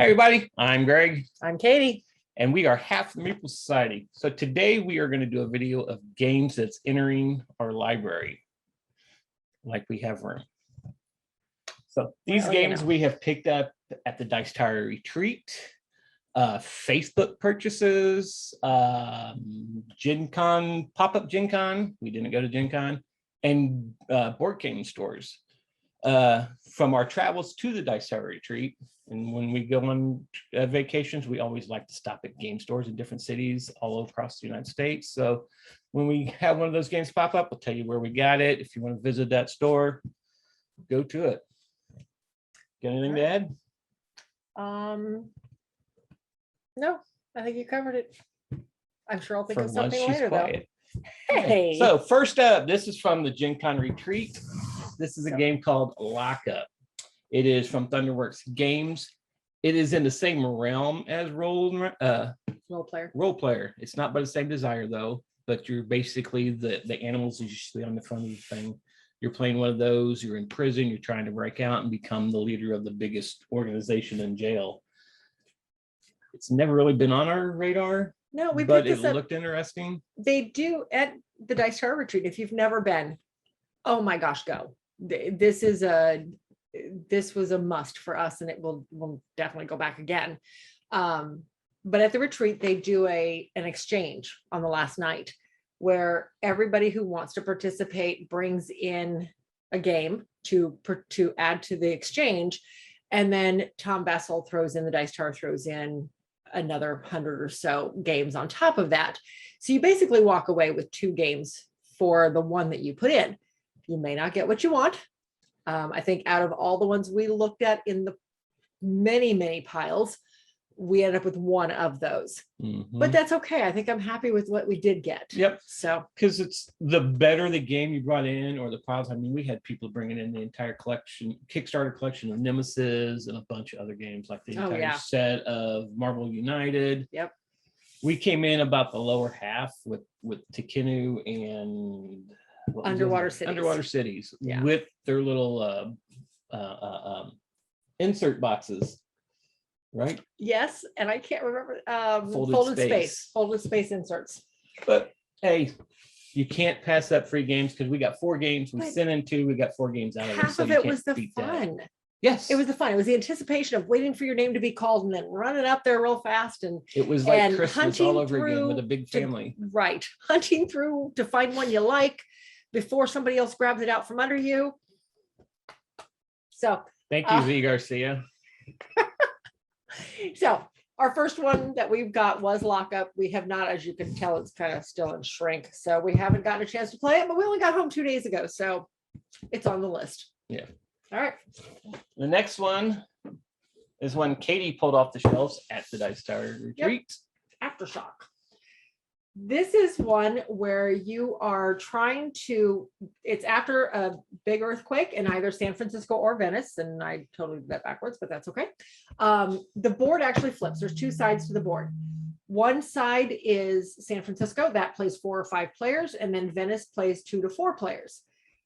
Hey everybody, I'm Greg. I'm Katy. And we are half the Meeple Society. So today we are going to do a video of games that's entering our library, like we have room. So these games we have picked up at the Dice Tower Retreat, Facebook purchases, Gen Con, pop-up Gen Con. We didn't go to Gen Con, and board game stores. From our travels to the Dice Tower Retreat. And when we go on vacations, we always like to stop at game stores in different cities all across the United States. So when we have one of those games pop up, we'll tell you where we got it. If you want to visit that store, go to it. Got anything to add? No, I think you covered it. I'm sure I'll think For of something once, later, she's quiet. though. Hey. So first up, this is from the Gen Con Retreat. This is a game called Lockup. It is from Thunderworks Games. It is in the same realm as role player. It's not by the same desire though, but you're basically the animals that you see on the front of the thing. You're playing one of those, you're in prison, you're trying to break out and become the leader of the biggest organization in jail. It's never really been on our radar. No, but it looked interesting. They do at the Dice Tower Retreat. If you've never been, oh my gosh, go. This was a must for us, and we'll definitely go back again. But at the retreat, they do an exchange on the last night where everybody who wants to participate brings in a game to add to the exchange. And then Tom Bessel the Dice Tower throws in another 100 or so games on top of that. So you basically walk away with 2 games for the one that you put in. You may not get what you want. I think out of all the ones we looked at in the many piles, we ended up with one of those. But that's okay. I think I'm happy with what we did get. Yep. So because it's the better the game you brought in or the piles. I mean, we had people bringing in the entire collection, Kickstarter collection of Nemesis and a bunch of other games, like the entire set of Marvel United. Yep. We came in about the lower half with Tikinu and Underwater Cities with their little insert boxes, right? Yes, and I can't remember folded space inserts. But hey, you can't pass up free games because we got 4 games. We sent in 2. We got 4 games out of it. Half of it was the fun. Yes, it was the fun. It was the anticipation of waiting for your name to be called and then running up there real fast. And it was like Christmas all over again with a big family. Right, hunting through to find one you like before somebody else grabs it out from under you. So thank you, Z Garcia. So our first one that we've got was Lockup. We have not, as you can tell, it's kind of still in shrink. So we haven't gotten a chance to play it, but we only got home 2 days ago. So it's on the list. Yeah. All right. The next one is one Katy pulled off the shelves at the Dice Tower Retreat. Yep. Aftershock. This is one where you are trying to, it's after a big earthquake in either San Francisco or Venice, and I totally did that backwards, but that's okay. The board actually flips. There's 2 sides to the board. One side is San Francisco, that plays 4 or 5 players, and then Venice plays 2 to 4 players.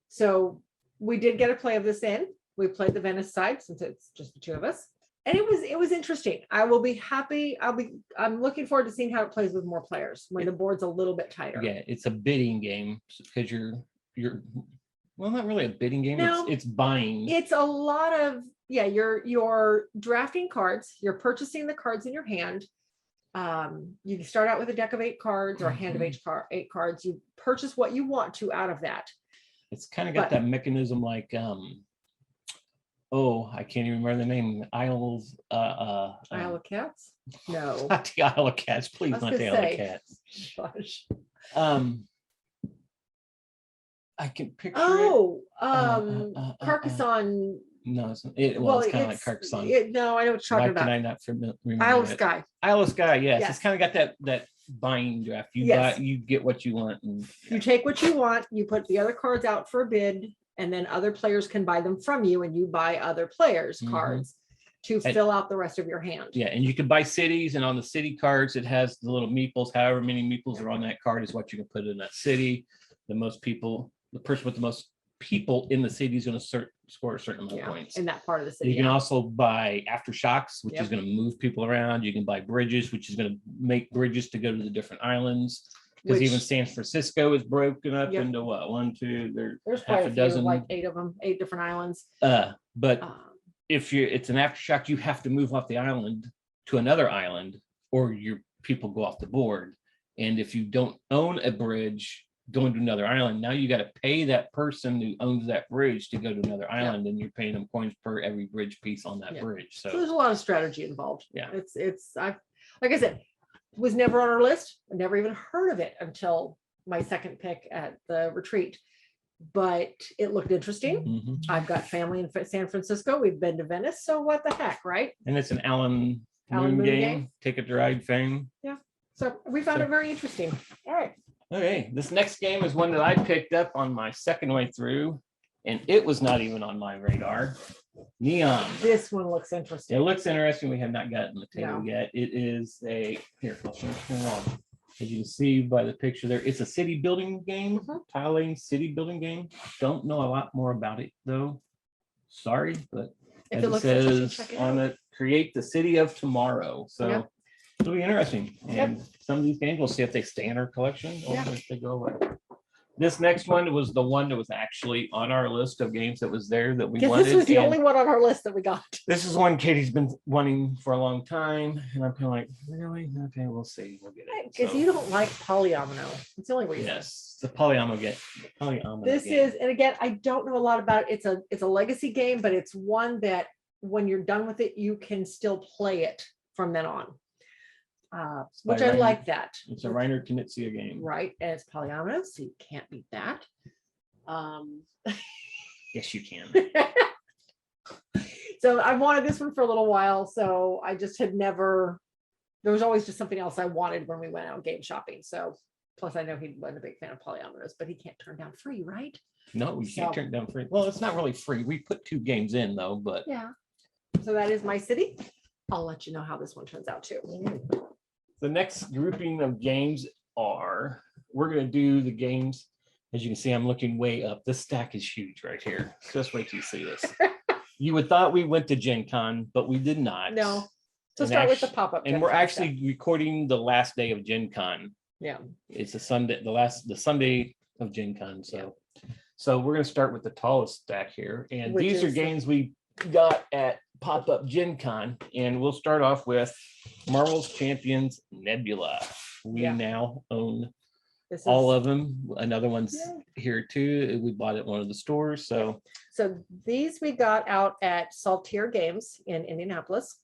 So we did get a play of this in. We played the Venice side since it's just the 2 of us. And it was interesting. I will be happy. I'm looking forward to seeing how it plays with more players when the board's a little bit tighter. Yeah, it's a bidding game because you're well, not really a bidding game. No, it's buying. It's a lot of you're drafting cards, you're purchasing the cards in your hand. You start out with a deck of 8 cards or a hand of 8 cards. You purchase what you want to out of that. It's kind of got that mechanism like I can't even remember the name. Isle of Cats? No. Not the Isle of Cats. Please, not the Isle of Cats. Gosh. I can picture Carcassonne. No, it's kind of like Carcassonne. No, I know what you're talking about. Can I not remember Isle of Skye. Isle of Skye, yes. It's kind of got that buying draft. You get what you want. You take what you want, you put the other cards out for a bid, and then other players can buy them from you, and you buy other players' cards to fill out the rest of your hand. Yeah, and you can buy cities, and on the city cards, it has the little meeples. However many meeples are on that card is what you can put in that city. The person with the most people in the city is going to score a certain amount of Yeah, points. in that part of the city. You can yeah. also buy aftershocks, which is Yep. going to move people around. You can buy bridges, which is going to make bridges to go to the different islands. Because even Which- San Francisco is broken up Yep. into what? One, two, There's half quite a a few, dozen. like 8 of them, 8 different islands. But Um, it's an aftershock, you have to move off the island to another island, or your people go off the board. And if you don't own a bridge going to another island, now you got to pay that person who owns that bridge to go to another island, and you're paying them coins per every bridge piece on that Yeah. bridge. So So there's a lot of strategy involved. Yeah. I've, like I said, was never on our list. I never even heard of it until my second pick at the retreat, but it looked interesting. mhm. I've got family in San Francisco. We've been to Venice. So what the heck, right? And it's an Alan Alan Moon Moon game, game. Ticket to Ride fame. So we found So- it very interesting. All right. Okay, this next game is one that I picked up on my second way through, and it was not even on my radar. Neon. This one looks interesting. It looks interesting. We have not gotten the table No. yet. It is a, here, I'll show you along. As you can see by the picture there, it's a city building game, Mhm. tiling city building game. Don't know a lot more about it though. Sorry, but If as it it looks interesting, says check it on out. it, create the city of tomorrow. So Yep. it'll be interesting. Yep. And some of these games, we'll see if they stay in our collection or Yeah. if they go away. This next one was the one that was actually on our list of games that was there that we Because wanted. this was the and only one on our list that we got. this is one Katie's been wanting for a long time, and I'm kind of like, really? Okay, we'll see. We'll get it. Because So, you don't like polyomino. It's the only reason. yes, the polyomino game. This is, and again, I don't know a lot about it. It's a legacy game, but it's one that when you're done with it, you can still play it from then on. Which I Reiner- like that. It's a Reiner Knizia game. Right, and it's polyomino, so you can't beat that. Yes, you can. So I wanted this one for a little while, so I just had never, there was always just something else I wanted when we went out game shopping. So plus I know he wasn't a big fan of polyominoes, but he can't turn down free, right? No, we can't So- turn it down free. Well, it's not really free. We put 2 games in though, but Yeah. So that is my city. I'll let you know how this one turns out too. the next grouping of games are, we're going to do the games. As you can see, I'm looking way up. This stack is huge right here. Just wait till you see this. You would thought we went to Gen Con, but we did not. No. So And start with the actu- pop-up. And Gen we're Con actually stuff. recording the last day of Gen Con. Yeah. It's a Sunday, the Sunday of Gen Con. So we're gonna start with the tallest stack here. And Which these are is the- games we got at pop-up Gen Con. And we'll start off with Marvel's Champions Nebula. We Yeah. now own This is- all of them. Another one's Yeah. here too. We bought it at one of the stores. So So these we got out at Saltier Games in Indianapolis,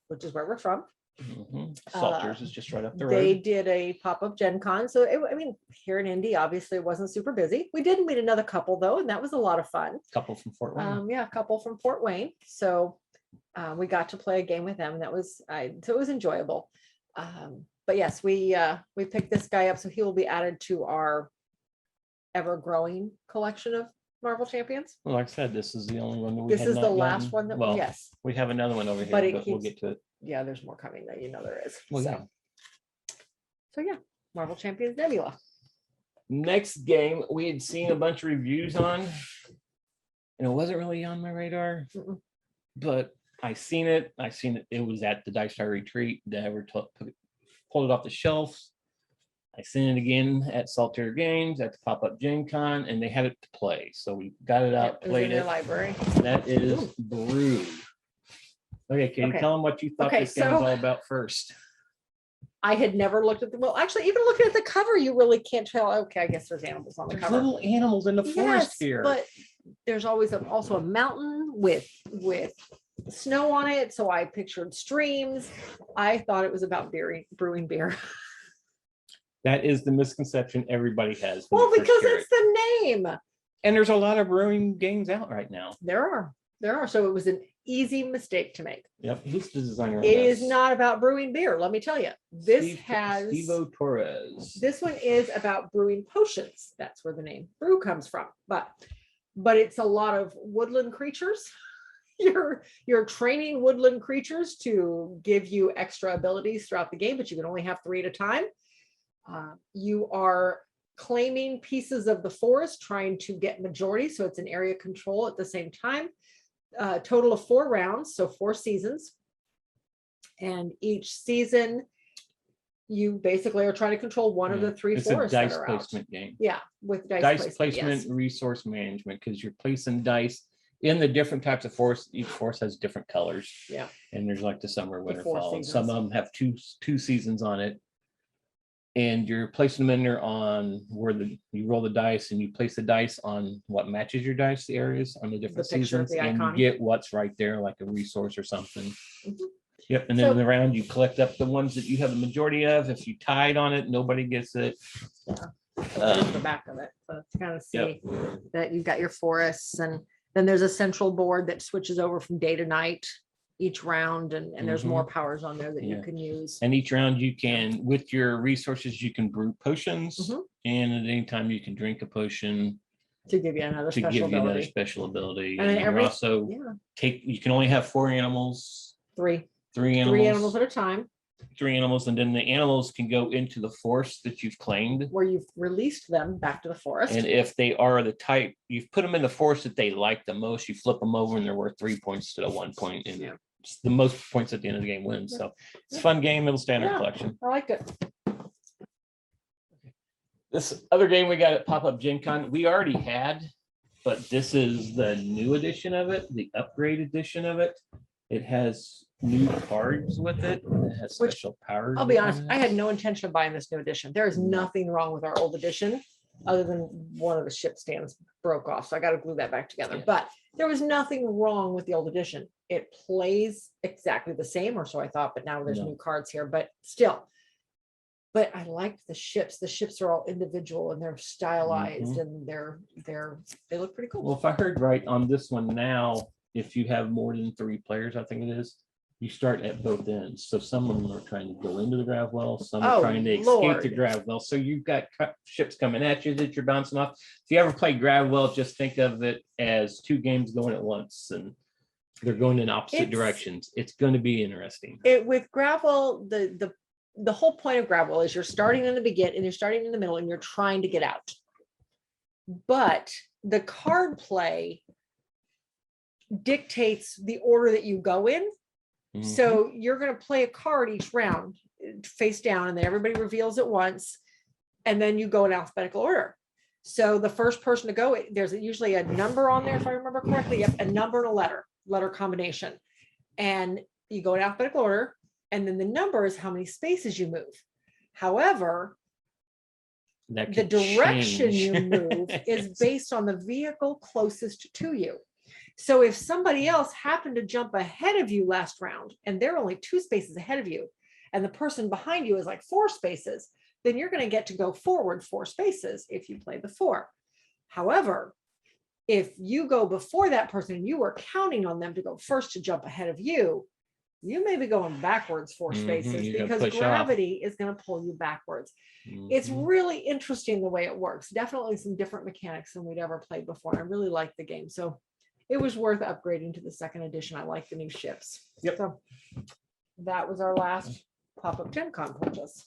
which is where we're from. Salters is just right up the They road. did a pop-up Gen Con. So I mean, here in Indy, obviously it wasn't super busy. We did meet another couple though, and that was a lot of fun. Couple from Fort Wayne. Yeah, a couple from Fort Wayne. So we got to play a game with them. That was so it was enjoyable. But yes, we picked this guy up, so he will be added to our ever-growing collection of Marvel Champions. Well, like I said, this is the only one that we This have is the not last gotten. one that Well, yes. we have another one over here, But it but we'll keeps- get to it. Yeah, there's more coming that you know there is. Well, so. yeah. So yeah, Marvel Champions Nebula. Next game we had seen a bunch of reviews on, and it wasn't really on my radar, Mm-mm. but I seen it. It was at the Dice Star Retreat. Pulled it off the shelves. I seen it again at Saltair Games at the pop-up Gen Con, and they had it to play. So we got it out, Yep, it was in played their it. library. That is Brew. Okay, can you Okay. tell them what you thought Okay, this game was so- all about first? I had never looked at the well, actually, even looking at the cover, you really can't tell. Okay, I guess there's animals on the There's cover. little animals in the forest Yes, here. but there's always also a mountain with snow on it. So I pictured streams. I thought it was about brewing beer. That is the misconception everybody has. when Well, they first because hear it's it. the name. And there's a lot of brewing games out right now. There are. So it was an easy mistake to make. Yep. Who's the designer? on It is this? not about brewing beer. Let me tell you, Stevo Torres. this one is about brewing potions. That's where the name brew comes from. But it's a lot of woodland creatures. You're training woodland creatures to give you extra abilities throughout the game, but you can only have 3 at a time. You are claiming pieces of the forest, trying to get majority. So it's an area control at the same time. Total of 4 rounds, so 4 seasons. And each season, you basically are trying to control one of the 3 it's forests a dice that are placement out. game. Yeah, with Dice placement, yes. resource management, because you're placing dice in the different types of forests. Each forest has different colors. Yeah. And there's like the summer, winter, 4 fall. seasons. Some of them have two seasons on it. And you're placing them in there on where you roll the dice, and you place the dice on what matches your dice, the areas on the different seasons, and you get what's right there, like a resource or something. Mhm. Yep. And then in the round, you collect up the ones that you have the majority of. If you tied on it, nobody gets it. There's the back of it. So to kind of see that you've got your forests, and then there's a central board that switches over from day to night each round, and there's more powers on there that you can use. And each round you can, with your resources, you can brew potions, and at any time you can drink a potion to give you another special ability. And then also you can only have 4 animals. 3 animals at a time. 3 animals, and then the animals can go into the forest that you've claimed, where you've released them back to the forest. And if they are the type, you've put them in the forest that they like the most, you flip them over and they're worth 3 points instead of 1 point, and it's the most points at the end of the game wins. So it's a fun game. It'll stay in our collection. I like it. This other game we got at Pop-Up Gen Con, we already had, but this is the new edition of it, the upgrade edition of it. It has new cards with it. It has special powers. I'll be honest, I had no intention of buying this new edition. There is nothing wrong with our old edition, other than one of the ship stands broke off. So I got to glue that back together. But there was nothing wrong with the old edition. It plays exactly the same, or so I thought, but now there's new cards here, but still. But I liked the ships. The ships are all individual and they're stylized, and they look pretty cool. Well, if I heard right on this one now, if you have more than 3 players, I think it is, you start at both ends. So some of them are trying to go into the grav well, some are trying to escape the grav well. So you've got ships coming at you that you're bouncing off. If you ever play grav well, just think of it as 2 games going at once, and they're going in opposite directions. It's going to be interesting. With gravel, the whole point of gravel is you're starting in the beginning and you're starting in the middle and you're trying to get out. But the card play dictates the order that you go in. So you're going to play a card each round face down, and then everybody reveals at once, and then you go in alphabetical order. So the first person to go, there's usually a number on there, if I remember correctly. Yep, a number and a letter combination, and you go in alphabetical order, and then the number is how many spaces you move. However, the direction you move is based on the vehicle closest to you. So if somebody else happened to jump ahead of you last round, and they're only 2 spaces ahead of you, and the person behind you is like 4 spaces, then you're going to get to go forward 4 spaces if you play the 4. However, if you go before that person and you were counting on them to go first to jump ahead of you, you may be going backwards 4 spaces because gravity is going to pull you backwards. It's really interesting the way it works. Definitely some different mechanics than we'd ever played before. I really liked the game. So it was worth upgrading to the 2nd edition. I like the new ships. So that was our last Pop-Up Gen Con purchase.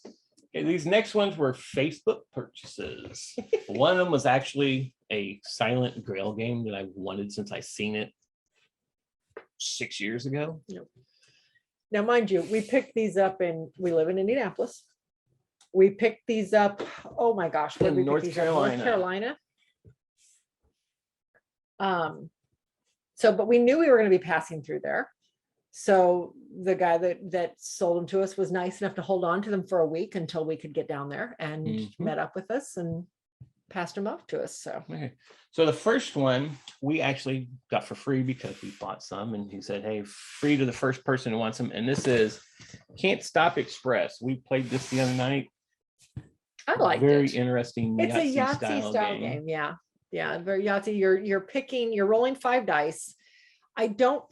Okay, these next ones were Facebook purchases. One of them was actually a Silent Grail game that I wanted since I seen it 6 years ago. Now, mind you, we picked these up we live in Indianapolis. We picked these up, oh my gosh, where did we North pick these Carolina. up? North Carolina. But we knew we were going to be passing through there. So the guy that sold them to us was nice enough to hold on to them for a week until we could get down there, and met up with us and passed them off to us. So the first one we actually got for free because we bought some, and he said, hey, free to the first person who wants them. And this is Can't Stop Express. We played this the other night. I like it. Very interesting. It's a Yahtzee style game. Yeah, very Yahtzee. You're rolling 5 dice.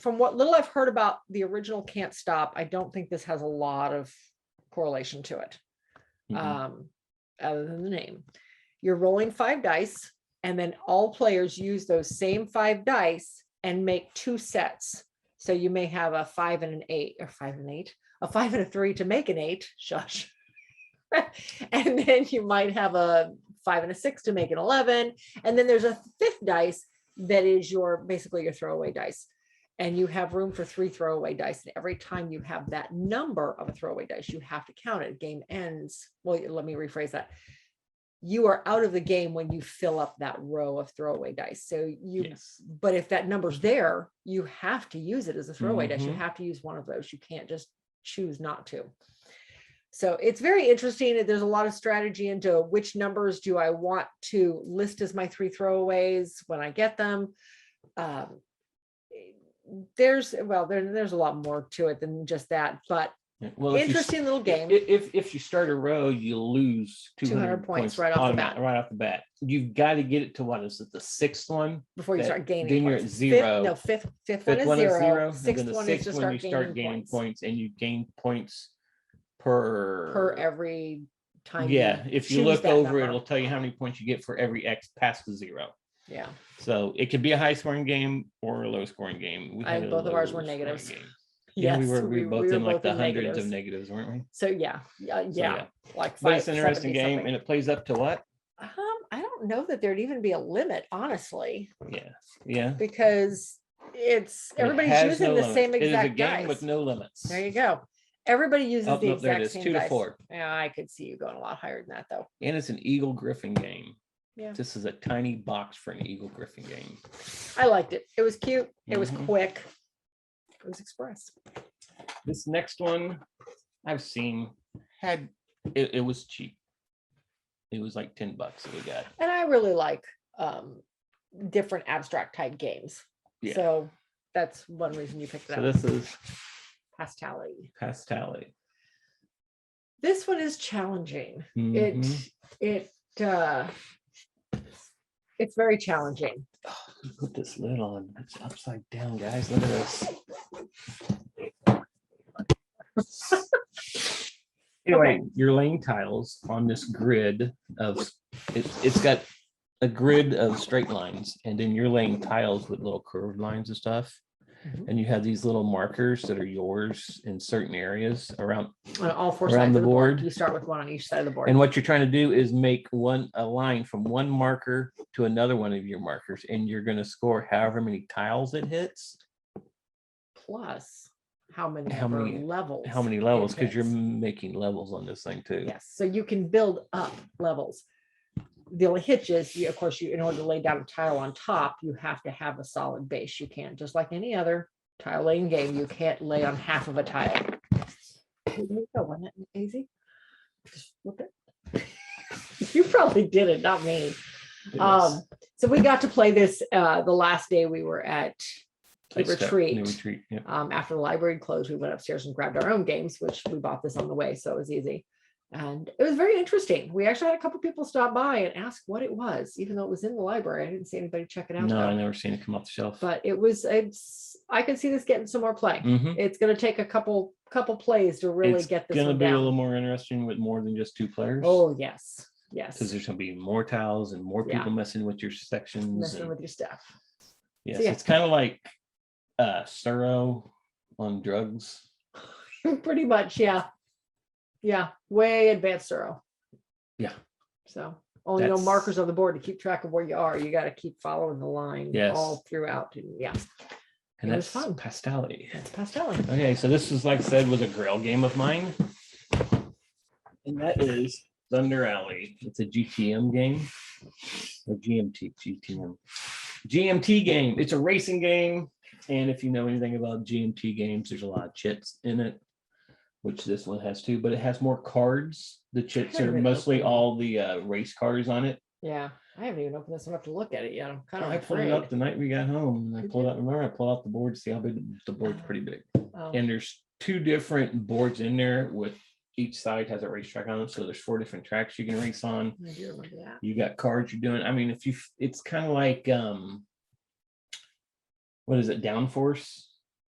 From what little I've heard about the original Can't Stop, I don't think this has a lot of correlation to it, other than the name. You're rolling 5 dice, and then all players use those same 5 dice and make 2 sets. So you may have a 5 and an 8, or 5 and 8, a 5 and a 3 to make an 8. Shush. And then you might have a 5 and a 6 to make an 11. And then there's a fifth dice that is basically your throwaway dice. And you have room for 3 throwaway dice. And every time you have that number of a throwaway dice, you have to count it. Game ends. Well, let me rephrase that. You are out of the game when you fill up that row of throwaway dice. So but if that number's there, you have to use it as a throwaway dice. You have to use one of those. You can't just choose not to. So it's very interesting. There's a lot of strategy into which numbers do I want to list as my 3 throwaways when I get them. There's a lot more to it than just that, but interesting little game. If you start a row, you lose 200 points right off the bat. Right off the bat. You've got to get it to what is it, the 6th one before you start gaining. Then you're at 0. Fifth one is 0. Sixth one is to start gaining points, and you gain points per every time. Yeah, if you look over, it'll tell you how many points you get for every X past the 0. Yeah. So it could be a high scoring game or a low scoring game. Both of ours were negatives. Yeah, we were both in like the hundreds of negatives, weren't we? So yeah. Like 5. But it's an interesting game, and it plays up to what? I don't know that there'd even be a limit, honestly. Yeah. Because everybody's using the same exact dice. It is a game with no limits. There you go. Everybody uses the exact same 2 to dice. 4. Yeah, I could see you going a lot higher than that, though. And it's an Eagle Griffin game. Yeah. This is a tiny box for an Eagle Griffin game. I liked it. It was cute. It was quick. It was express. This next one I've seen it was cheap. It was like $10 that we got. And I really like different abstract type games. Yeah. So that's one reason you picked it up. So this is Hostility. This one is challenging. It's very challenging. Put this lid on. It's upside down, guys. Look at this. Anyway, you're laying tiles on this grid of it's got a grid of straight lines, and then you're laying tiles with little curved lines and stuff. And you have these little markers that are yours in certain areas around all 4 sides of the board. You start with one on each side of the board. And what you're trying to do is make a line from one marker to another one of your markers, and you're going to score however many tiles it hits. Plus how many levels. How many levels? Because you're making levels on this thing too. Yes. So you can build up levels. The only hitch is, of course, in order to lay down a tile on top, you have to have a solid base. You can't, just like any other tile laying game, you can't lay on half of a tile. Wasn't it easy? Just flip it. You probably did it, not me. So we got to play this the last day we were at the retreat. Yep. After the library closed, we went upstairs and grabbed our own games, which we bought this on the way, so it was easy. And it was very interesting. We actually had a couple people stop by and ask what it was, even though it was in the library. I didn't see anybody check it out. No, I never seen it come off the shelf. But I could see this getting some more play. It's going to take a couple plays to really get this. It's going to be down. a little more interesting with more than just 2 players. Oh yes, because there's going to be more tiles and more people messing with your sections, messing with your stuff. Yes, so, it's kind of like Suro on drugs. Pretty much, yeah. Way advanced Suro. Yeah. So only no markers on the board to keep track of where you are. You got to keep following the line all throughout. And that's fun. Hostility. That's Hostility. Okay, so this is, like I said, was a grail game of mine. And that is Thunder Alley. It's a GTM game. Or GMT game. It's a racing game. And if you know anything about GMT games, there's a lot of chits in it, which this one has too, but it has more cards. The chits are mostly all the race cars on it. Yeah, I haven't even opened this enough to look at it yet. I'm kind of I pulled it up the night we got home. And I pulled out the board to see how big the board's pretty big. And there's 2 different boards in there with each side has a racetrack on it. So there's 4 different tracks you can race on. I do remember that. You got cards you're doing. I mean, it's kind of like what is it, Downforce?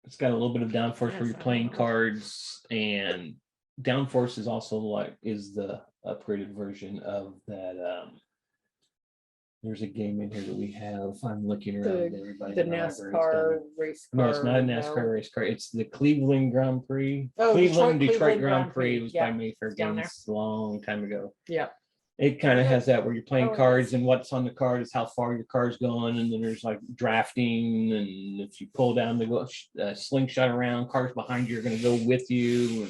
It's got a little bit of Downforce where you're playing cards, and Downforce is also is the upgraded version of that. There's a game in here that we have. I'm looking around everybody. The NASCAR race car. No, it's not a NASCAR race car. It's the Cleveland Grand Prix. Oh, Detroit Grand Prix. It was by Mayfair Games a long time ago. Yeah. It kind of has that where you're playing Oh, it cards is. and what's on the card is how far your card's going. And then there's like drafting. And if you pull down the slingshot around, cards behind you are going to go with you.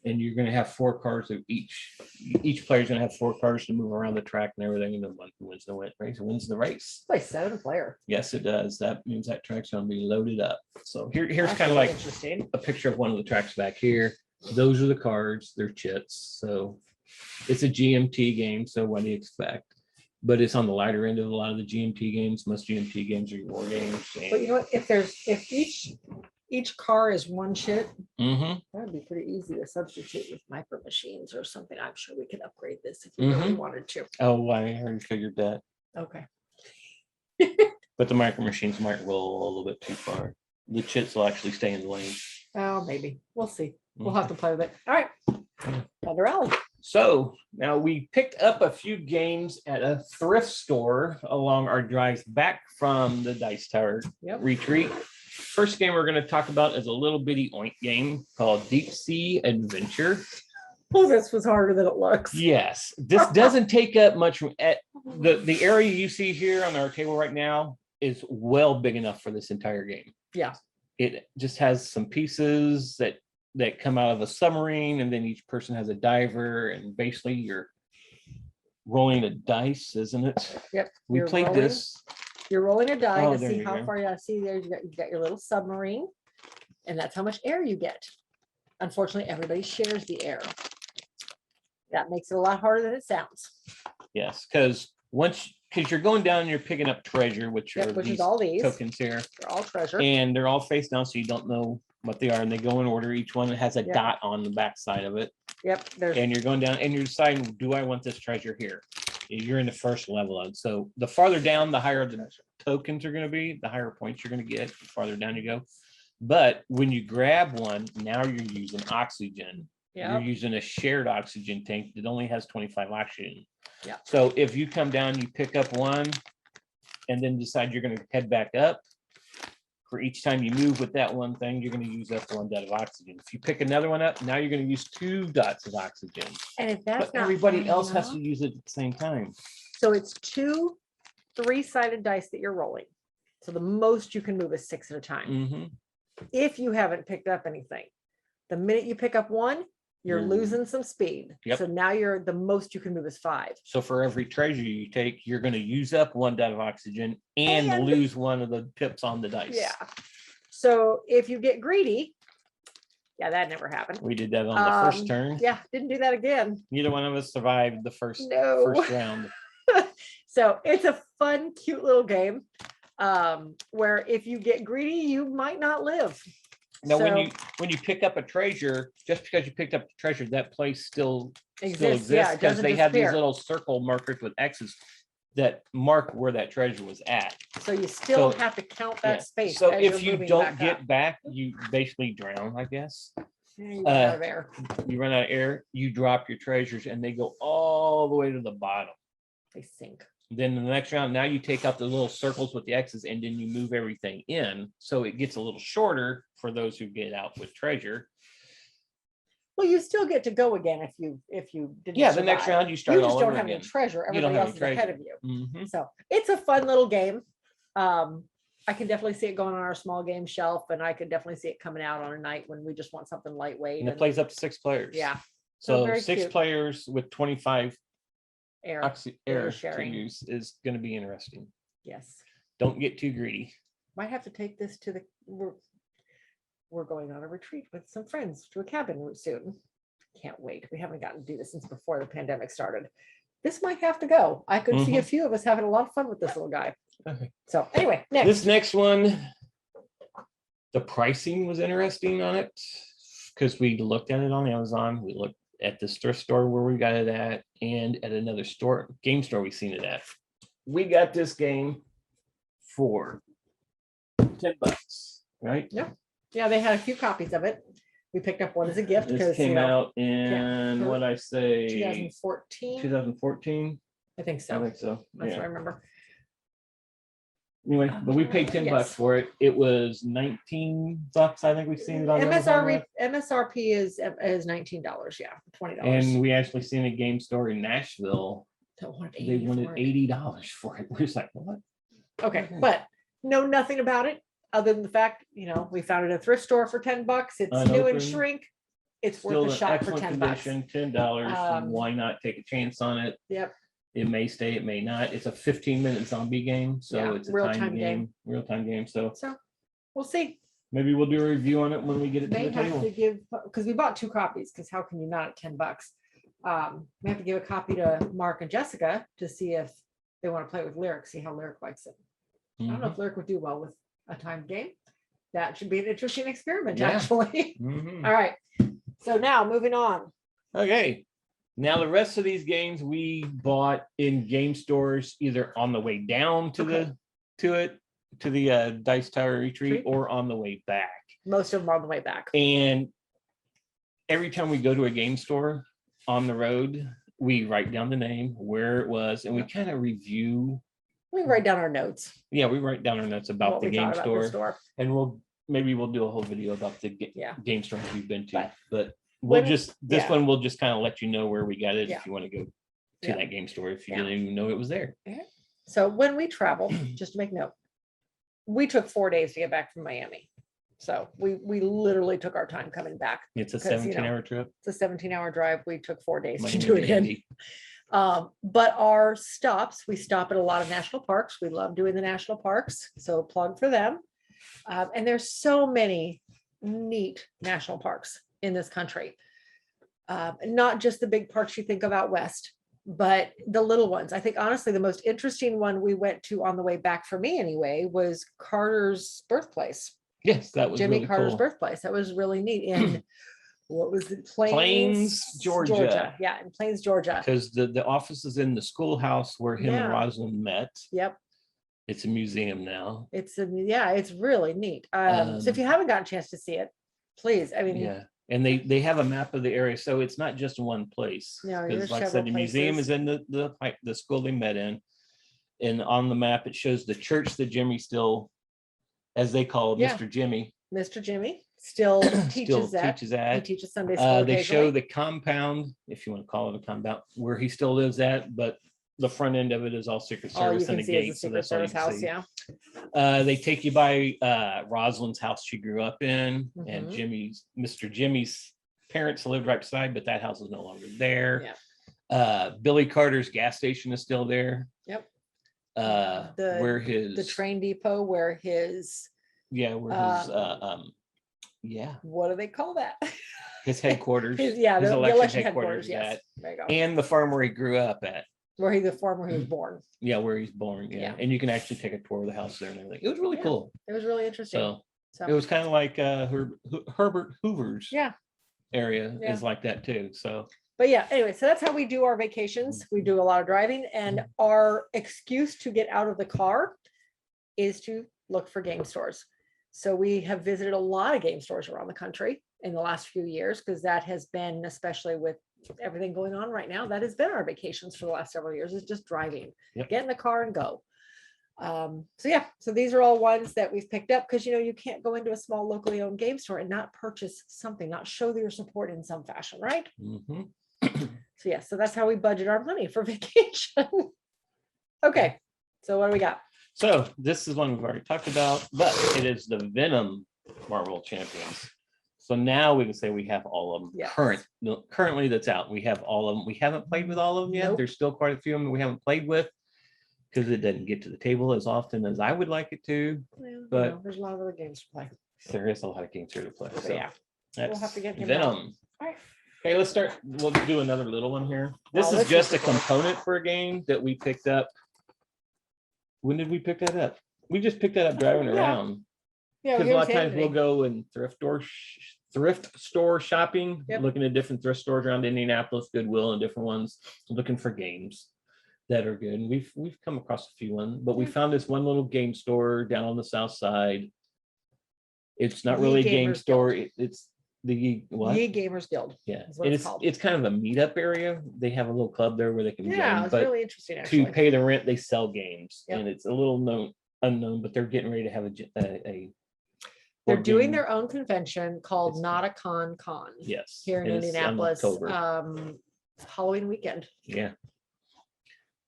And you're going to have 4 cards of each. Each player's going to have 4 cards to move around the track and everything. And the one who wins the race wins the race. Play 7-player. Yes, it does. That means that track's going to be loaded up. So here's That's kind of really like interesting. a picture of one of the tracks back here. Those are the cards. They're chits. So it's a GMT game. So what do you expect? But it's on the lighter end of a lot of the GMT games. Most GMT games are war games. But you know what? If each car is 1 chit, Mm-hmm. that'd be pretty easy to substitute with micro machines or something. I'm sure we could upgrade this if we really wanted to. Oh, I already figured that. Okay. But the micro machines might roll a little bit too far. The chits will actually stay in the lane. Oh, maybe. We'll see. We'll have to play with it. All right. Thunder Alley. So now we picked up a few games at a thrift store along our drives back from the Dice Tower retreat. First game we're going to talk about is a little bitty oink game called Deep Sea Adventure. Oh, this was harder than it looks. Yes, this doesn't take up much. At the area you see here on our table right now is well big enough for this entire game. Yeah. It just has some pieces that come out of a submarine, and then each person has a diver, and basically you're rolling a dice, isn't it? Yep. We played this. You're rolling a die Oh, to there see you how go. far you see there. You got your little submarine, and that's how much air you get. Unfortunately, everybody shares the air. That makes it a lot harder than it sounds. Yes, because you're going down and you're picking up treasure, which are Which these is all these. tokens here, They're all treasure. and they're all face down, so you don't know what they are, and they go in order. Each one has a dot on the back side of it. Yep. And you're going down and you're deciding, do I want this treasure here? You're in the first level. And so the farther down, the higher the tokens are going to be, the higher points you're going to get, the farther down you go. But when you grab one, now you're using oxygen. You're using a shared oxygen tank that only has 25 oxygen. Yeah. So if you come down, you pick up one and then decide you're going to head back up. For each time you move with that one thing, you're going to use up 1 dot of oxygen. If you pick another one up, now you're going to use 2 dots of oxygen. And if that's But not everybody fun else has enough- to use it at the same time. So it's 2 3-sided dice that you're rolling. So the most you can move is 6 at a time. Mm-hmm. If you haven't picked up anything, the minute you pick up one, you're losing some speed. Yep. So now the most you can move is 5. So for every treasure you take, you're going to use up 1 dot of oxygen and lose 1 of the pips on the dice. Yeah. So if you get greedy, that never happened. We did that on the first turn. Yeah, didn't do that again. Neither one of us survived the first round. So it's a fun, cute little game where if you get greedy, you might not live. Now, when you pick up a treasure, just because you picked up the treasure, that place still exists because they have these little circle markers with X's that mark where that treasure was at. So you still have to count that space. So as if you're you moving don't back get up. back, you basically drown, I guess. You run out of air. You run out of air, you drop your treasures, and they go all the way to the bottom. They sink. Then in the next round, now you take out the little circles with the X's, and then you move everything in. So it gets a little shorter for those who get out with treasure. Well, you still get to go again if you didn't. Yeah, the next round you start You just all don't over have again. any treasure. You don't Everybody have else is any ahead treasure. of you. Mhm. So it's a fun little game. I can definitely see it going on our small game shelf, and I could definitely see it coming out on a night when we just want something lightweight. And it plays up to 6 players. Yeah. So very 6 cute. players with 25 Air. air to sharing. use is going to be interesting. Yes. Don't get too greedy. Might have to take this to the. We're going on a retreat with some friends to a cabin soon. Can't wait. We haven't gotten to do this since before the pandemic started. This might have to go. I could see a few of us having a lot of fun with this little guy. Okay. So anyway, next. This next one, the pricing was interesting on it because we looked at it on Amazon. We looked at this thrift store where we got it at, and at another game store we seen it at. We got this game for $10, right? Yeah, they had a few copies of it. We picked up one as a gift This because came out in for what I say 2014. 2014. I think I so. think so. That's Yeah. what I remember. Anyway, but we paid $10 Yes. for it. It was $19. I think we've seen it on Amazon. MSRP is $19. Yeah, $20. And we actually seen a game store in Nashville. They wanted $80 for it. We're just like, what? Okay, but know nothing about it other than the fact, we found it at a thrift store for $10. It's new and Unopened. shrink. It's Still worth a in shot for excellent $10. condition, $10. Why not take a chance on it? Yep. It may stay, it may not. It's a 15-minute zombie game, so Yeah, it's a real-time time game. game, real-time game. So So we'll see. maybe we'll do a review on it when we get it to May the have table. to give, because we bought 2 copies, because how can you not at $10? We have to give a copy to Mark and Jessica to see if they want to play with Lyric, see how Lyric likes it. I don't know if Lyric would do well with a timed game. That should be an interesting experiment, Yeah. actually. Mhm. All right. So now moving on. Okay. Now the rest of these games we bought in game stores, either on the way down to the Dice Tower Retreat or on the way back. Most of them are on the way back. And every time we go to a game store on the road, we write down the name, where it was, and we kind of review. We write down our notes. Yeah, we write down our notes about what the we game thought about the store, and maybe we'll do a whole video about the game stores we've been to. But we'll one we'll just kind of let you know where we got it if you want to go to that game store if you didn't even know it was there. So when we travel, just to make note, we took 4 days to get back from Miami. So we literally took our time coming back. It's a 17-hour trip. It's a 17-hour drive. We took 4 days Miami to do it in. Dandy. But our stops, we stop at a lot of national parks. We love doing the national parks. So plug for them. And there's so many neat national parks in this country. Not just the big parks you think of out west, but the little ones. I think honestly, the most interesting one we went to on the way back for me anyway, was Carter's Birthplace. Yes, that was Jimmy really Carter's cool. Birthplace. That was really neat. In what was it? Plains, Georgia. Yeah, in Plains, Georgia. Because the office is in the schoolhouse where him and Rosalind met. Yep. It's a museum now. It's really neat. So if you haven't gotten a chance to see it, please. I mean, yeah. And they have a map of the area, so it's not just one place. No, because there's like I said, several the museum places. is in the school they met in, and on the map it shows the church that Jimmy still, as they call it, Yeah. Mr. Jimmy, Mr. Jimmy still teaches that. teaches at. He teaches Sunday school. They show occasionally. the compound, if you want to call it a compound, where he still lives at, but the front end of it is all Secret all you Service and can the see is gate. the So Secret that's all you Service can house. see. Yeah. They take you by Rosalind's house she grew up in, and Mhm. Mr. Jimmy's parents lived right beside, but that house is no longer there. Yeah. Billy Carter's gas station is still there. Yep. Where his The train depot where his what do they call that? his headquarters. The his election headquarters. Yes. at, There you go. and the farm where he grew up at. Where the farm where he was born. Yeah, where he's born. Yeah. Yeah. And you can actually take a tour of the house there and everything. It was really Yeah. cool. It was really interesting. So it was kind of like Herbert Hoover's area Yeah. is like that too. So But yeah, anyway, so that's how we do our vacations. We do a lot of driving, and our excuse to get out of the car is to look for game stores. So we have visited a lot of game stores around the country in the last few years, because that has been, especially with everything going on right now, that has been our vacations for the last several years, is just driving. Yep. Get in the car and go. So these are all ones that we've picked up, because you can't go into a small locally owned game store and not purchase something, not show your support in some fashion, right? mhm. So that's how we budget our money for vacation. Okay, so what do we got? So this is one we've already talked about, but it is the Venom Marvel Champions. So now we can say we have all of them. Yes. Currently that's out. We have all of them. We haven't played with all of them yet. Nope. There's still quite a few of them we haven't played with, because it doesn't get to the table as often as I would like it to. Well, But- there's a lot of other games to play. There is a lot of games here to play. But So yeah, that's we'll have to get him Venom. All right. Okay, let's start. We'll do another little one here. This Oh, is this just is a cool. component for a game that we picked up. When did we pick that up? We just picked that up driving Yeah. around. Yeah, Because we a lot always of times handed we'll it. go and thrift store shopping, Yep. looking at different thrift stores around Indianapolis, Goodwill, and different ones, looking for games that are good. And we've come across a few ones, but we found this one little game store down on the south side. It's not Ye really a game Gamers store. It's the what? Ye Gamers Guild. Yeah, is what and it's called. it's kind of a meetup area. They have a little club there where they can Yeah, join, it's but really interesting to actually. pay the rent, they sell games, Yep. and it's a little known. unknown, but they're getting ready to have a They're board doing game. their own convention called It's- Not a Con Con Yes. here in and it's Indianapolis. October. Halloween weekend. Yeah.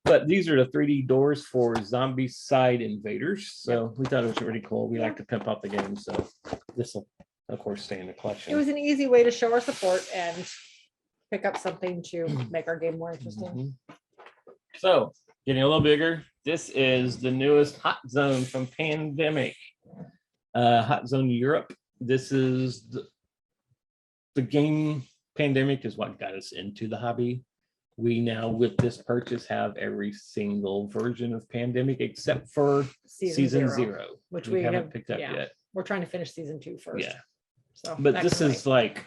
But these are the 3D doors for zombie side invaders. So we thought it was really cool. We like to pimp out the game. So this will, of course, stay in the collection. It was an easy way to show our support and pick up something to make our game more interesting. Mhm. So getting a little bigger. This is the newest Hotzone from Pandemic. Hotzone Europe. This is the game. Pandemic is what got us into the hobby. We now, with this purchase, have every single version of Pandemic except for season zero, which we we haven't have picked up yeah. yet. We're trying to finish season 2 first. Yeah. So But that this can is wait. like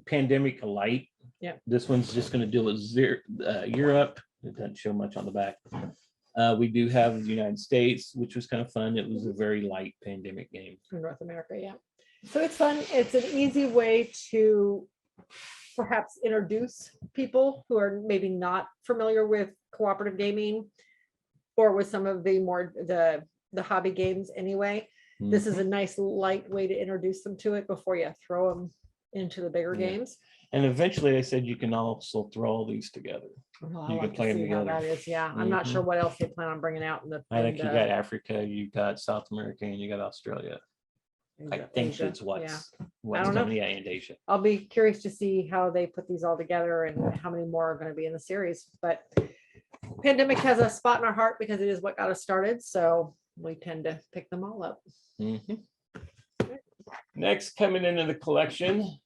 Pandemic Light. Yeah. This one's just going to deal with Europe. It doesn't show much on the back. We do have the United States, which was kind of fun. It was a very light Pandemic game. in North America. Yeah. So it's fun. It's an easy way to perhaps introduce people who are maybe not familiar with cooperative gaming or with some of the more the hobby games anyway. This is a nice light way to introduce them to it before you throw them into the bigger Yeah. games. And eventually they said you can also throw all these together. Well, You I'll can have play to 'em see how together. that is. Yeah. I'm not sure what else they plan on bringing out in the. I think in you the- got Africa, you got South America, and you got Australia. I think Asia. it's what's Yeah. what's don't know. coming, yeah, and Asia. I'll be curious to see how they put these all together and how many more are going to be in the series. But Pandemic has a spot in our heart because it is what got us started. So we tend to pick them all up. Mhm. Next coming into the collection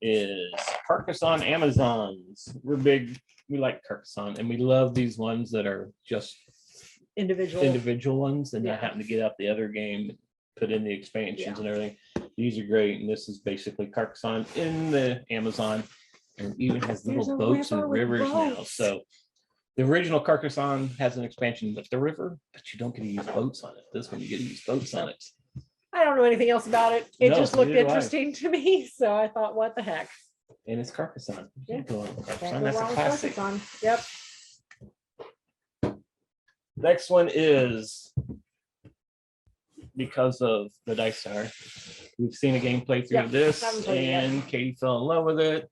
is Carcassonne Amazons. We're big, we like Carcassonne, and we love these ones that are just individual ones and not Yeah. having to get out the other game, put in the expansions and everything. These are great, and this is basically Carcassonne in the Amazon, and it even has There's little a boats and river with rivers now. boats. So the original Carcassonne has an expansion with the river, but you don't get to use boats on it. This one you get to use boats on it. I don't know anything else about it. It No, just looked neither do I. interesting to me. So I thought, what the heck? And it's Carcassonne. You Yeah. can't go wrong with Can't Carcassonne. go That's a wrong with classic. Carcassonne. Yep. Next one is because of the Dice Star. We've seen a gameplay through Yeah, this, haven't played it yet. and Katy fell in love with it.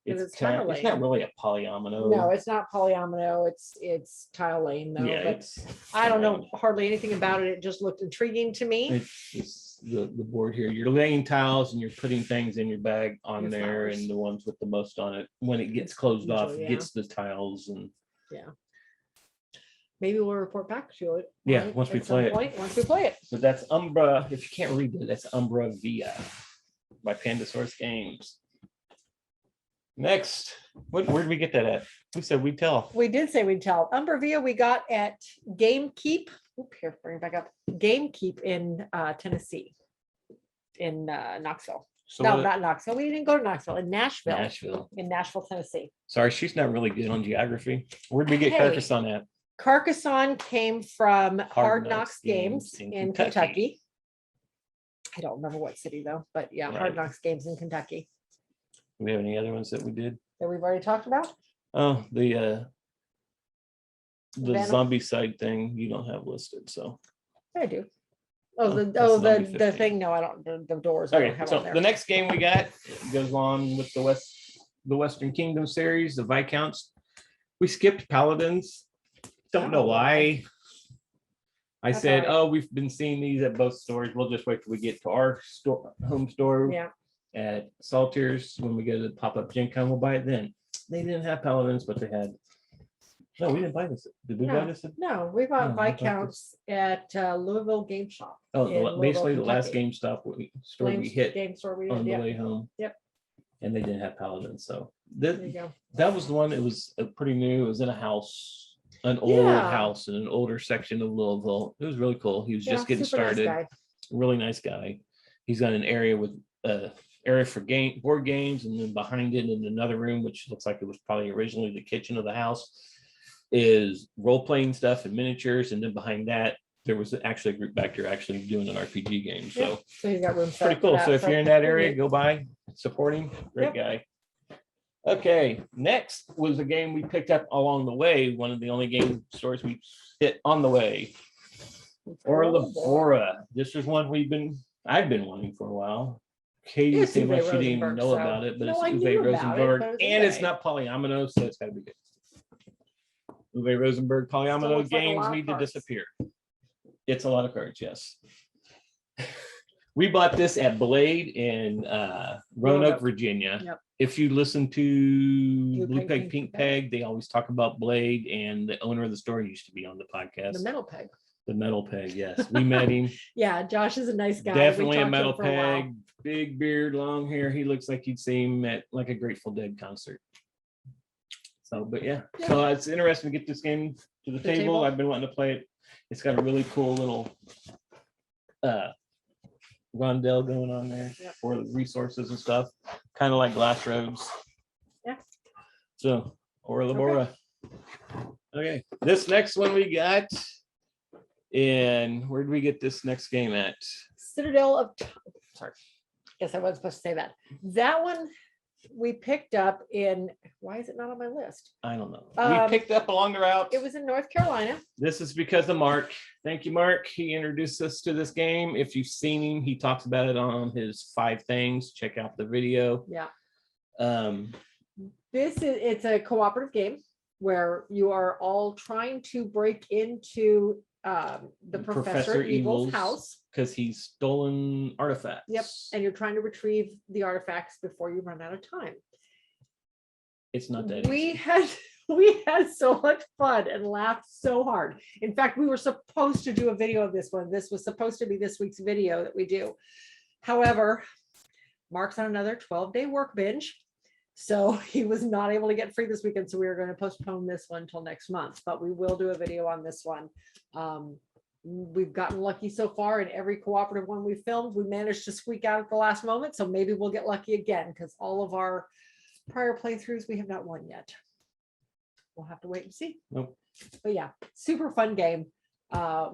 It's It's tile it's not really a polyomino. No, it's not polyomino. It's tile lane though. yeah, But it's I don't know hardly anything about it. It just looked intriguing to me. It's the board here. You're laying tiles and you're putting things in your bag on Your there, flowers. and the ones with the most on it, when it gets closed off, Usually, it yeah. gets the tiles. And Maybe we'll report back to it. Yeah, right, once we at some play it. point, Once we play it. so that's Umbra. If you can't read it, that's Umbra Via by Pandasaurus Games. Next, where did we get that at? We said we'd tell. We did say we'd tell. Umbra Via we got at Gamekeep. Oop, here, bring it back up. Gamekeep in Tennessee. In Knoxville. So No, what- not Knoxville. We didn't go to Knoxville. In Nashville. Nashville. In Nashville, Tennessee. Sorry, she's not really good on geography. Where'd we get Hey. Carcassonne at? Carcassonne came from Hard Knocks Knocks Games Games in in Kentucky. Kentucky. I don't remember what city though, but yeah, Hard Right. Knocks Games in Kentucky Do we have any other ones that we did? that we've already talked about. Oh, the Venom? zombie side thing you don't have listed. So I do. Oh, Oh, the that's zombie the 15. thing. No, I don't. The doors. I don't okay, have so on there. the next game we got goes on with the Western Kingdom series, the Viscounts. We skipped Paladins. Don't know Oh, why. I That's said, all right. oh, we've been seeing these at both stores. We'll just wait till we get to our store, home store Yeah. at Salters. When we go to the pop-up Gen Con, we'll buy it then. They didn't have Paladins, but they had. No, we didn't buy this. Did we buy this? No, we bought No, I thought Viscounts at Louisville Game Shop. Oh, in Louisville, basically the last Kentucky. store we hit Game store we on did. the Yeah, way home. Yep. And they didn't have Paladins, so there you go. that was the one that was pretty new. It was in a house, an old Yeah. house in an older section of Louisville. It was really cool. He was just getting super nice started. guy. Really nice guy. He's got an area with area for board games, and then behind it in another room, which looks like it was probably originally the kitchen of the house, is role-playing stuff and miniatures. And then behind that, there was actually a group back there actually doing an RPG game. So Yeah, so he's got room. set pretty up for cool. that, So if you're in that area, pretty go by, support him. Great Yep. guy. Okay, next was a game we picked up along the way. One of the only game stores we hit on the way. Orbela. This is one I've been wanting for a while. Katy It's seemed like Uwe she didn't even Rosenberg, know so- about it, but No, it's I Uwe knew about it, Rosenberg, but it's and it's Uwe. not polyomino, so it's got to be good. Uwe Rosenberg polyomino looks like a games lot of need to cards. disappear. It's a lot of cards, yes. We bought this at Blade in Roanoke, Roanoke. Virginia. Yep. If you listen to Blue Peg, Peg, Pink Pink Peg. Peg, they always talk about Blade, and the owner of the store used to be on the podcast. The metal peg. The metal peg, yes. We met him. Yeah, Josh is a nice guy. We Definitely a talked to him metal for a while. peg, big beard, long hair. He looks like you'd see him at like a Grateful Dead concert. So, but yeah, so it's interesting to get this game to the table. I've been wanting to play it. It's got a really cool little rondel going on there for the resources and stuff, kind of like Glass Roads. Yeah. So, Orbela. Okay, this next one we got. And where did we get this next game at? Citadel of sorry. Guess I wasn't supposed to say that. That one we picked up in, why is it not on my list? I don't know. We picked up along the route. It was in North Carolina. This is because of Mark. Thank you, Mark. He introduced us to this game. If you've seen him, he talks about it on his 5 things. Check out the video. Yeah. It's a cooperative game where you are all trying to break into the Professor Evil's house. Because he's stolen artifacts. Yep. And you're trying to retrieve the artifacts before you run out of time. It's not that we easy. we had so much fun and laughed so hard. In fact, we were supposed to do a video of this one. This was supposed to be this week's video that we do. However, Mark's on another 12-day work binge. So he was not able to get free this weekend. So we were going to postpone this one until next month, but we will do a video on this one. We've gotten lucky so far in every cooperative one we filmed. We managed to squeak out at the last moment. So maybe we'll get lucky again, because all of our prior playthroughs, we have not won yet. We'll have to wait and see. Nope. But yeah, super fun game.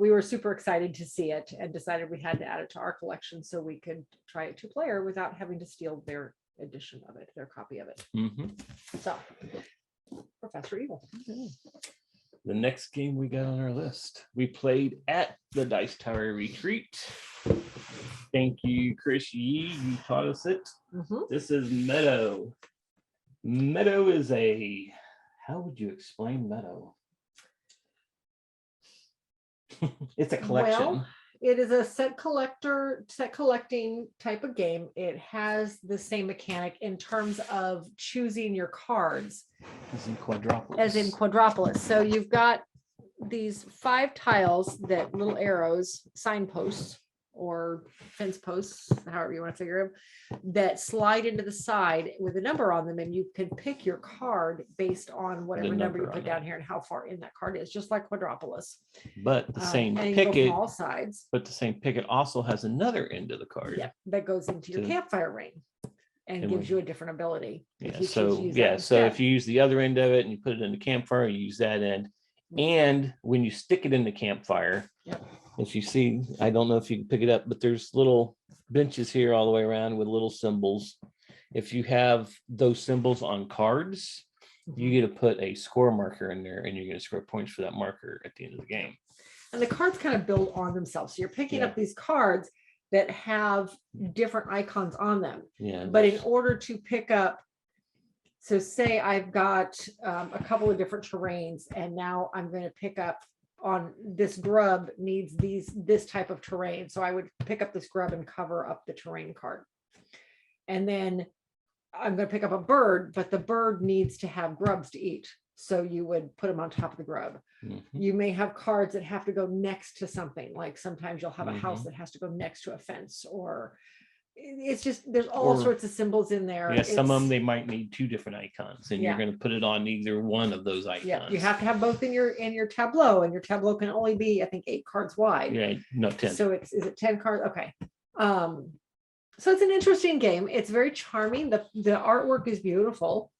We were super excited to see it and decided we had to add it to our collection so we could try it 2-player without having to steal their edition of it, their copy of it. So, Professor Evil. The next game we got on our list, we played at the Dice Tower Retreat. Thank you, Chris Yee. You taught us it. This is Meadow. Meadow is how would you explain Meadow? It's a collection. Well, it is a set collecting type of game. It has the same mechanic in terms of choosing your cards. As in Quadropolis. As in Quadropolis. So you've got these 5 tiles, that little arrows, signposts or fence posts, however you want to figure them, that slide into the side with a number on them, and you can pick your card based on whatever number you put down here and how far in that card is, just like Quadropolis. But the same and you can go picket, from all sides. but the same picket also has another end of the card. Yeah, that goes into your campfire ring and gives you a different ability. Yeah, so if you use the other end of it and you put it in the campfire, you use that end. And when you stick it in the campfire, if you see, I don't know if you can pick it up, but there's little benches here all the way around with little symbols. If you have those symbols on cards, you get to put a score marker in there, and you're going to score points for that marker at the end of the game. And the cards kind of build on themselves. So you're picking up these cards that have different icons on them. Yeah. But in order to pick up, so say I've got a couple of different terrains, and now I'm going to pick up on this grub needs this type of terrain. So I would pick up this grub and cover up the terrain card. And then I'm going to pick up a bird, but the bird needs to have grubs to eat. So you would put them on top of the grub. You may have cards that have to go next to something. Like sometimes you'll have a house that has to go next to a fence, or it's just, there's all sorts of symbols in there. Yeah, some of them, they might need 2 different icons, and you're going to put it on either one of those icons. Yeah, you have to have both in your tableau, and your tableau can only be, I think, 8 cards wide. Yeah, no, 10. So is it 10 cards? Okay. So it's an interesting game. It's very charming. The artwork is beautiful.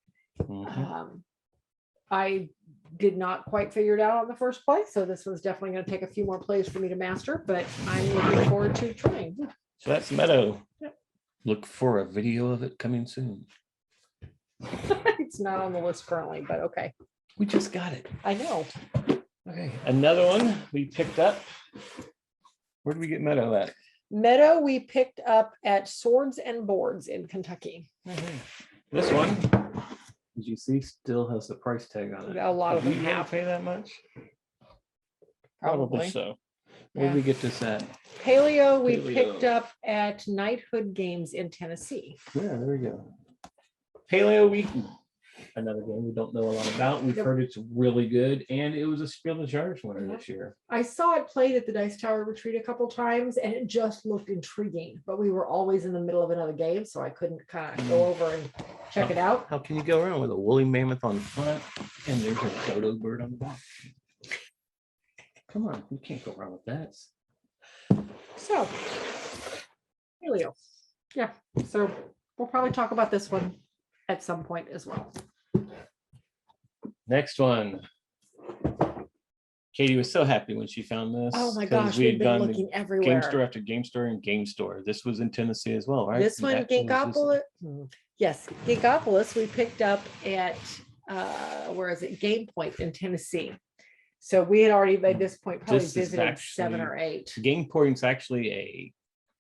I did not quite figure it out on the first play, so this was definitely going to take a few more plays for me to master, but I'm looking forward to trying. So that's Meadow. Look for a video of it coming soon. It's not on the list currently, but okay. We just got it. I know. Okay, another one we picked up. Where did we get Meadow at? Meadow we picked up at Swords and Boards in Kentucky. This one, as you see, still has the price tag on it. A lot of Did them we really have. pay that much? Probably. so. Where did Yeah. we get this at? Paleo we Paleo. picked up at Knighthood Games in Tennessee. Yeah, there we go. Paleo Weekend. Another game we don't know a lot about. We've Yep. heard it's really good, and it was a Spiel des Jahres winner Yep. this year. I saw it played at the Dice Tower Retreat a couple times, and it just looked intriguing. But we were always in the middle of another game, so I couldn't kind of go over and check it out. How can you go around with a woolly mammoth on the front and there's a dodo bird on the back? Come on, you can't go wrong with that. So, Paleo. Yeah, so we'll probably talk about this one at some point as well. Next one. Katie was so happy when she found this. Oh my 'cause gosh, we we've had been gone to looking Game everywhere. store after game store and game store. This was in Tennessee as well, right? This one, And that was Geekopolis. Yes, Geekopolis, we picked up at where is it? Game Point in Tennessee. So we had already by this point probably This is visited 7 or actually- 8 Game Point's actually a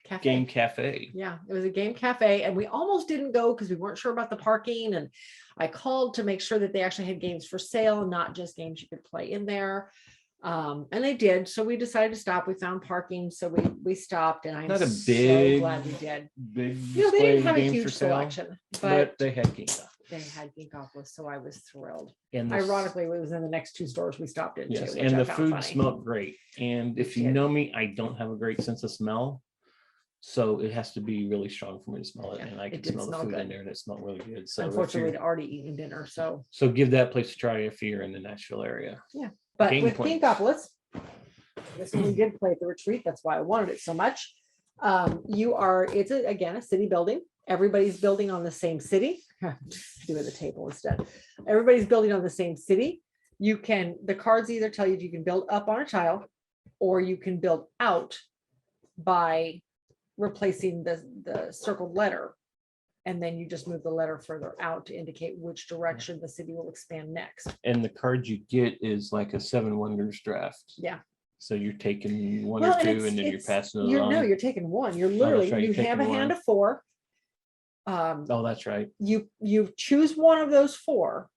cafes. game cafe. Yeah, it was a game cafe, and we almost didn't go because we weren't sure about the parking. And I called to make sure that they actually had games for sale, not just games you could play in there. And they did. So we decided to stop. We found parking, so we stopped, and I'm Not a so big glad we did. Big You know, they display didn't of have a games for huge sale, selection, but but they had game stuff. they had Geekopolis, so I was thrilled. And this- Ironically, it was in the next 2 stores we stopped into. yes, which and I the found food funny. smelled great. And if you did. know me, I don't have a great sense of smell. So it has to be really strong for me to smell it. Yeah, And I it could did smell the smell food in good. there and it smelled really good. So if Unfortunately, you're- we'd already eaten dinner, so. so give that place a try if you're in the Nashville area. But Game with Point. Geekopolis, this one we did play at the retreat. That's why I wanted it so much. It's again a city building. Everybody's building on the same city. Do it at the table instead. Everybody's building on the same city. The cards either tell you you can build up on a tile, or you can build out by replacing the circled letter. And then you just move the letter further out to indicate which direction the city will expand next. And the card you get is like a 7 Wonders draft. Yeah. So you're taking one Well, or and two it's- and then you're it's- passing it You're along. you're taking one. You're that's literally, right, you you're have a taking hand one. of 4. Oh, that's right. You choose one of those 4,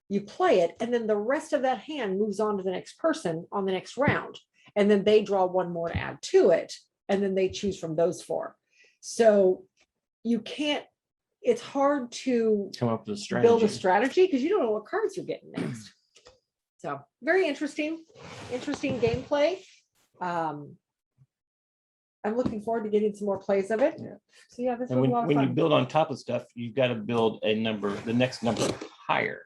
you play it, and then the rest of that hand moves on to the next person on the next round. And then they draw one more to add to it, and then they choose from those 4. So you can't, it's hard to Come up with a strategy. build a strategy because you don't know what cards you're getting next. So very interesting gameplay. I'm looking forward to getting some more plays of it. Yeah. So yeah, this And was a lot of when you fun. build on top of stuff, you've got to build the next number higher.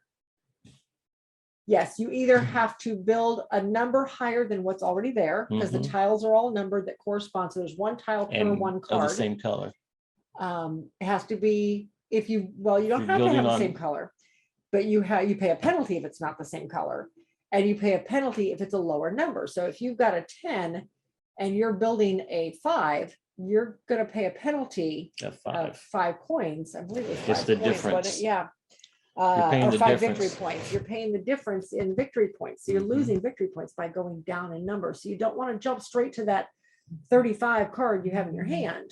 Yes, you either have to build a number higher than what's already there because the Mhm. tiles are all numbered that correspond. So there's one tile per And one of the card. same color. It has to be you don't You're have to have building the same on- color, but you pay a penalty if it's not the same color, and you pay a penalty if it's a lower number. So if you've got a 10 and you're building a 5, you're going to pay a penalty Of of 5. 5 coins. I believe it was Just 5 the coins, wasn't difference. it? Yeah. paying Or the 5 victory difference. points. You're paying the difference in victory points. So you're Mhm. losing victory points by going down in number. So you don't want to jump straight to that 35 card you have in your hand.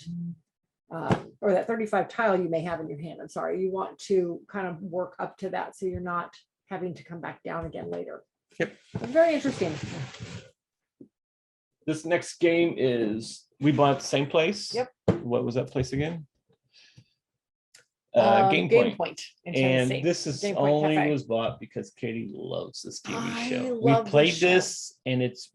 Or that 35 tile you may have in your hand. I'm sorry. You want to kind of work up to that so you're not having to come back down again later. Yep. Very interesting. This next game is we bought at the same place. Yep. What was that place again? Game Game Point. Point in And Tennessee. this is Game Point only Cafe. was bought because Katie loves this TV I show. love We played this show. this and it's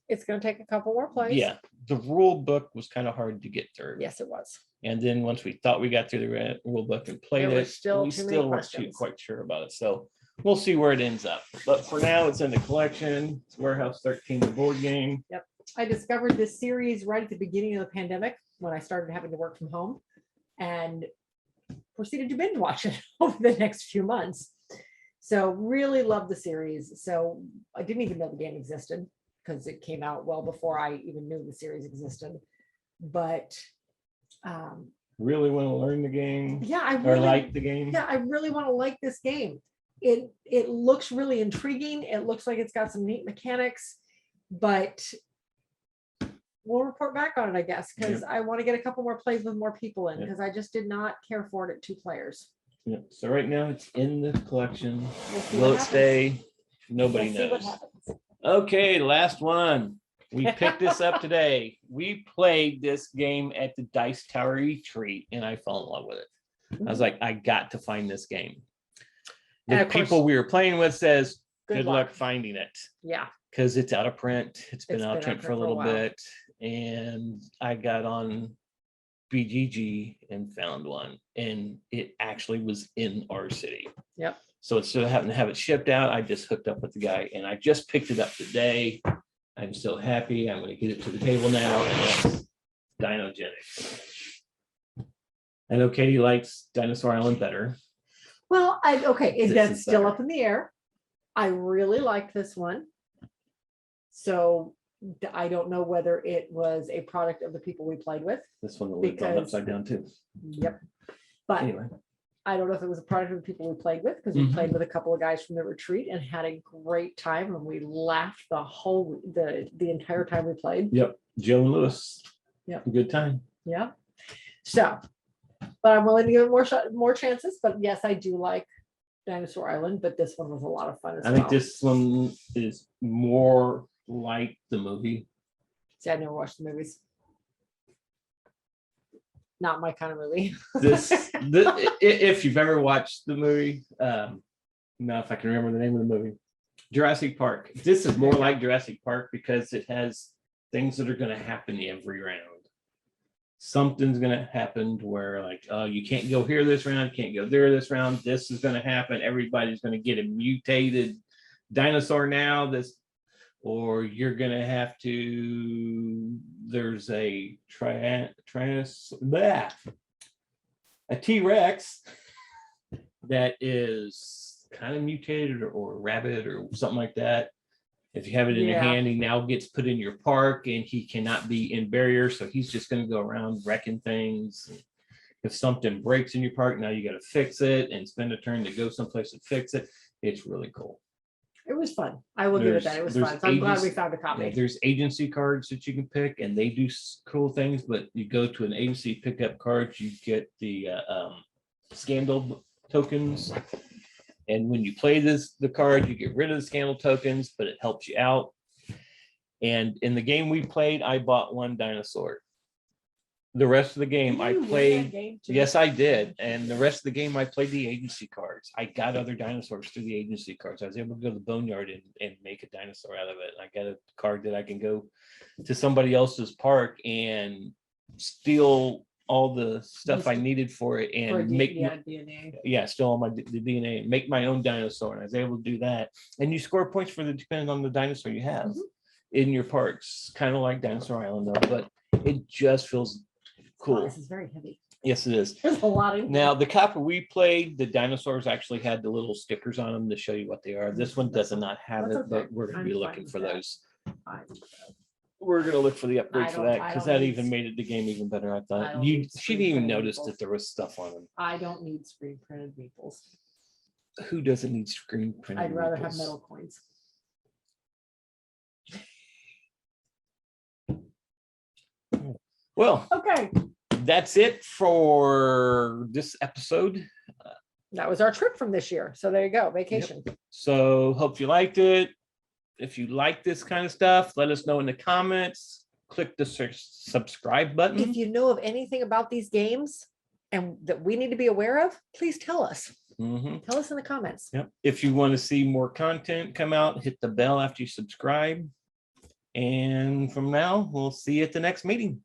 It's going to take a couple more plays. yeah, the rule book was kind of hard to get through. Yes, it was. And then once we thought we got through the rule book and played There were it, still we too many still weren't too questions. quite sure about it. So we'll see where it ends up. But for now, it's in the collection. It's Warehouse 13, the board game. I discovered this series right at the beginning of the pandemic when I started having to work from home and proceeded to binge watch it over the next few months. So really loved the series. So I didn't even know the game existed because it came out well before I even knew the series existed. But Really want to learn the game. Yeah, I or really like the game? Yeah, I really want to like this game. It looks really intriguing. It looks like it's got some neat mechanics, but we'll report back on it, I guess, because I want to get a couple more plays with more people in, because I just did not care for it at 2 players. Yeah. So right now it's in the collection. We'll see Will what it happens. stay? Nobody Let's see what knows. happens. Okay, last one. We picked this up today. We played this game at the Dice Tower Retreat, and I fell in love with it. I was like, I got to find this game. And The of course, people we were playing with says, good luck luck. finding it. Yeah. Because it's out of print. It's been It's out of been print out for a for a little while. bit. And I got on BGG and found one. And it actually was in our city. Yep. So instead of having to have it shipped out, I just hooked up with the guy and I just picked it up today. I'm so happy. I'm going to get it to the table now. And that's Dinogenic. I know Katie likes Dinosaur Island better. Well, This that's is still better. up in the air. I really liked this one. So I don't know whether it was a product of the people we played with. This one was on Because- upside down too. Yep. But Anyway, I don't know if it was a product of the people we played with, because we Mhm. played with a couple of guys from the retreat and had a great time, and we laughed the entire time we played. yep. Joe and Lewis. Yep. Good time. Yeah. So, but I'm willing to give it more chances. But yes, I do like Dinosaur Island, but this one was a lot of fun as I well. think this one is more like the movie. See, I never watched the movies. Not my kind of movie. If you've ever watched the movie, now if I can remember the name of the movie, Jurassic Park. This is more like Jurassic Park because it has things that are going to happen every round. Something's going to happen where like, oh, you can't go here this round, can't go there this round. This is going to happen. Everybody's going to get a mutated dinosaur now. Or you're going to have to, there's a T-Rex that is kind of mutated or rabbit or something like that. If you have it in your hand, he now gets put in your park and he cannot be in barriers. So he's just going to go around wrecking things. If something breaks in your park, now you got to fix it and spend a turn to go someplace and fix it. It's really cool. It was fun. I will give it that. It was fun. So I'm glad we found a copy. Yeah, there's agency cards that you can pick and they do cool things, but you go to an agency, pick up cards, you get the scandal tokens. And when you play the card, you get rid of the scandal tokens, but it helps you out. And in the game we played, I bought one dinosaur. The rest of the game I played. Yes, I did. And the rest of the game I played the agency cards. I got other dinosaurs through the agency cards. I was able to go to the boneyard and make a dinosaur out of it. I got a card that I can go to somebody else's park and steal all the stuff I needed for it and make DNA. steal all the DNA and make my own dinosaur. And I was able to do that. And you score points for depending on the dinosaur you have in your parks, kind of like Dinosaur Island though, but it just feels cool. Oh, this is very heavy. Yes, it is. There's a lot in Now, the copy we played, the dinosaurs actually had the little stickers on them to show you what they are. This one does not have That's it, okay. but we're going to be I'm looking fine for with that. those. We're going to look for the upgrade for that I because don't that need- even made the game even better. I I thought don't you need she didn't even screen notice printed that there was stuff on them. I don't need screen printed meeples. Who doesn't need screen printed? I'd rather have meeples? metal coins. Well, Okay. that's it for this episode. That was our trip from this year. So there you go. Vacation. So hope you liked it. If you like this kind of stuff, let us know in the comments. Click the subscribe button. If you know of anything about these games and that we need to be aware of, please tell us. Mhm. Tell us in the comments. Yep. If you want to see more content come out, hit the bell after you subscribe. And from now, we'll see you at the next meeting.